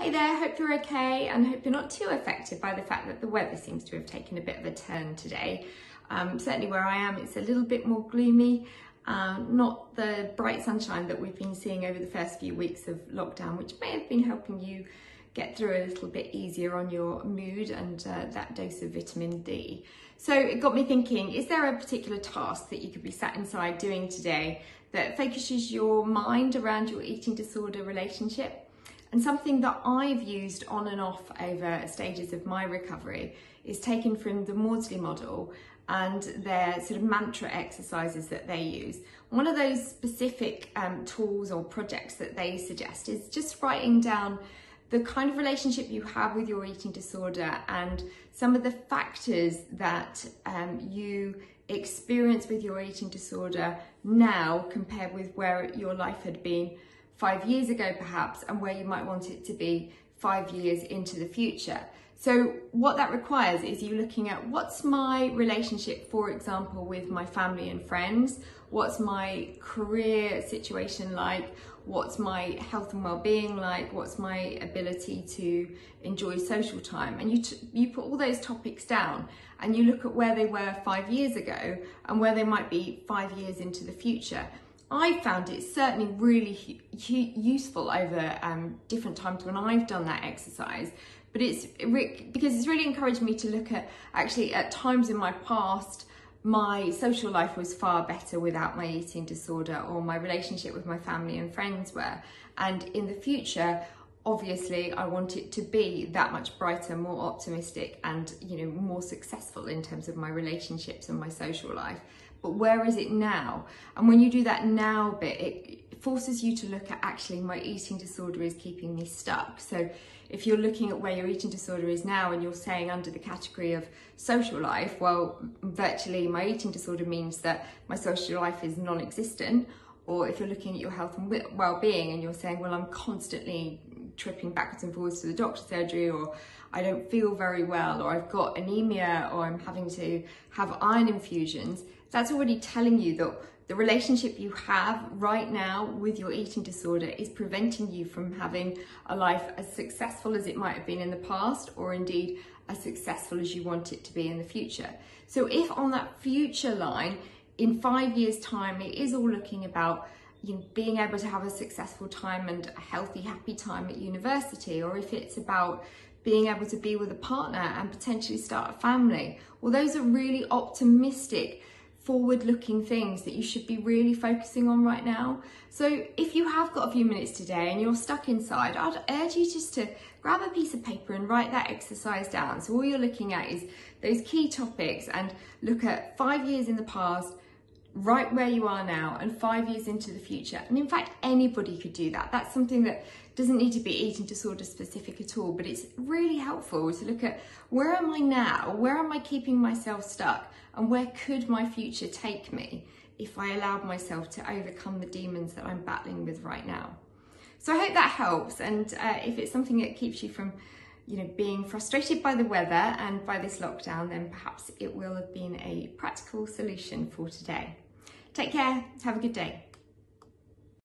Hey there, hope you're okay and hope you're not too affected by the fact that the weather seems to have taken a bit of a turn today. Certainly where I am, it's a little bit more gloomy, not the bright sunshine that we've been seeing over the first few weeks of lockdown, which may have been helping you get through a little bit easier on your mood and that dose of vitamin D. So it got me thinking, is there a particular task that you could be sat inside doing today that focuses your mind around your eating disorder relationship? And something that I've used on and off over stages of my recovery is taken from the Maudsley model and their sort of mantra exercises that they use. One of those specific tools or projects that they suggest is just writing down the kind of relationship you have with your eating disorder and some of the factors that you experience with your eating disorder now compared with where your life had been 5 years ago perhaps, and where you might want it to be 5 years into the future. So what that requires is you looking at what's my relationship, for example, with my family and friends, what's my career situation like, what's my health and well-being like, what's my ability to enjoy social time, and you put all those topics down and you look at where they were 5 years ago and where they might be 5 years into the future. I found it certainly really useful over different times when I've done that exercise, but because it's really encouraged me to look at actually at times in my past my social life was far better without my eating disorder, or my relationship with my family and friends were, and in the future obviously I want it to be that much brighter, more optimistic, and more successful in terms of my relationships and my social life. But where is it now? And when you do that now bit, it forces you to look at actually my eating disorder is keeping me stuck. So if you're looking at where your eating disorder is now and you're saying under the category of social life, well, virtually my eating disorder means that my social life is non-existent. Or if you're looking at your health and well-being and you're saying, well, I'm constantly tripping backwards and forwards to the doctor's surgery, or I don't feel very well, or I've got anemia, or I'm having to have iron infusions, that's already telling you that the relationship you have right now with your eating disorder is preventing you from having a life as successful as it might have been in the past, or indeed as successful as you want it to be in the future. So if on that future line, in 5 years' time, it is all looking about being able to have a successful time and a healthy, happy time at university, or if it's about being able to be with a partner and potentially start a family, well, those are really optimistic, forward-looking things that you should be really focusing on right now. So if you have got a few minutes today and you're stuck inside, I'd urge you just to grab a piece of paper and write that exercise down. So all you're looking at is those key topics, and look at 5 years in the past, right where you are now, and 5 years into the future. And in fact, anybody could do that. That's something that doesn't need to be eating disorder specific at all, but it's really helpful to look at where am I now, where am I keeping myself stuck, and where could my future take me if I allowed myself to overcome the demons that I'm battling with right now. So I hope that helps, and if it's something that keeps you from being frustrated by the weather and by this lockdown, then perhaps it will have been a practical solution for today. Take care, have a good day.